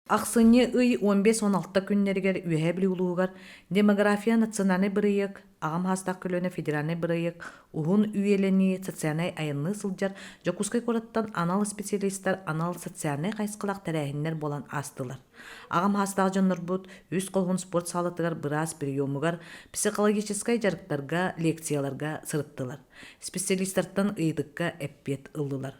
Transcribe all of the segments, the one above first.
Ақсыны ый 15-16 күннергер үйе білуілуғар демография национальный бірейік, ағам хастақ көлөне федеральный бірейік, ұғын үйелені социальный айынны сылжар, жокускай кораттан анал специалисттар анал социальный қайсқылақ тәрәхіннер болан астылар. Ағам хастақ жонлар бұд, үз қолғын спорт салатығар біраз приемығар, психологическай жарықтарға, лекцияларға сырыттылар. Специалисттартан ыйдыққа әппет ылдылар.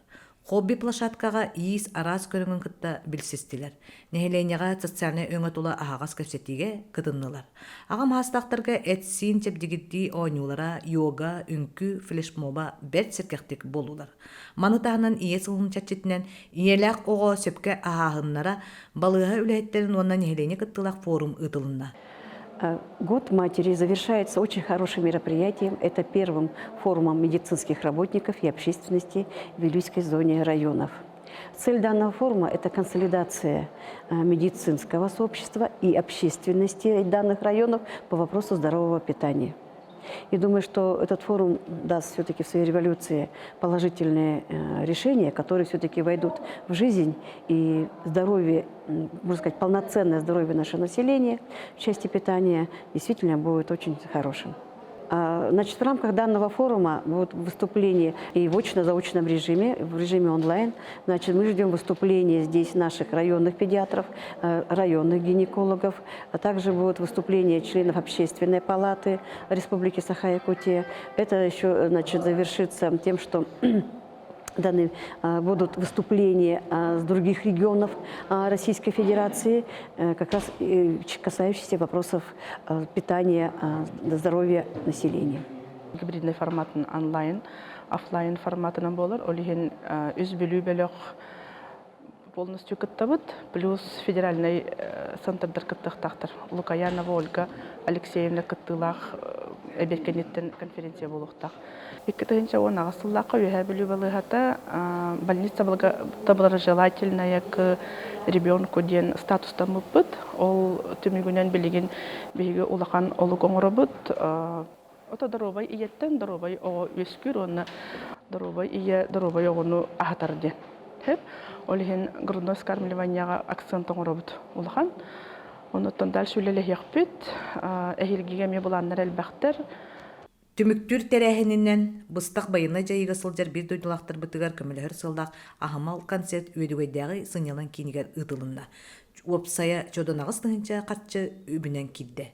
Хобби площадкаға иис арас көріңін кытта білсестілер. Нехеленеға социальный өңі тула ағағас көпсетіге кытыннылар. Ағам хастақтарға әтсин чепдегідді ойнулара, йога, үнкі, флешмоба бәт серкектік болулар. Манытағынан ие сылын чатчетінен иеләқ оға сөпке ағағыннара балыға үләйеттерін онна нехелене кыттылақ форум ытылынна. Год матери завершается очень хорошим мероприятием. Это первым форумом медицинских работников и общественности в Вилюйской зоне районов. Цель данного форума – это консолидация медицинского сообщества и общественности данных районов по вопросу здорового питания. И думаю, что этот форум даст все-таки в своей революции положительные решения, которые все-таки войдут в жизнь, и здоровье, можно сказать, полноценное здоровье нашего населения в части питания действительно будет очень хорошим. Значит, в рамках данного форума будут выступления и в очно-заочном режиме, в режиме онлайн. Значит, мы ждем выступления здесь наших районных педиатров, районных гинекологов, а также будут выступления членов Общественной палаты Республики Саха-Якутия. Это еще, значит, завершится тем, что будут выступления с других регионов Российской Федерации, как раз касающиеся вопросов питания, здоровья населения. Гибридный формат онлайн, офлайн форматынан болар. Олиген үз білу бөлөк полностью кыттабыт, плюс федеральный центрдар кыттыктактар. Лукаянова Ольга Алексеевна кыттылах эберкенеттен конференция болуктак. Иккетенче он агасыллакка үйе білу балыгата больница доброжелательная к ребенку ден статустан мыппыт. Ол түмүгүнөн билеген биги улахан олу коңоробут. Ота даробай иеттен даробай о өскүр онна даробай ие даробай огону ахатарды. Хеп олиген грудное скармливанияга акцент оңоробут улахан. Онуттан дальше үлеле яқпет, әхилгеге ме буланнар әлбәқтер. Түмүктүр тәрәһенинен быстақ байына жайыға сылжар бір дойдылақтар бұтығар көмілер сылдақ ағамал концерт өйдігөйдәғі сыңелан кейінігер ұтылында. Опсая чодонағыз тыңынча қатчы үбінен кидді.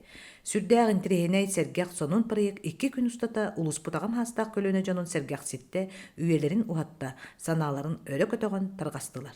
Сүрдәғін тірехеней сәргәқ сонун проект 2 күн ұстата ұлыспұтағам хастақ көлөне жонун сәргәқ сетті үйелерін ұғатта саналарын өрі көтоған тарғастылар.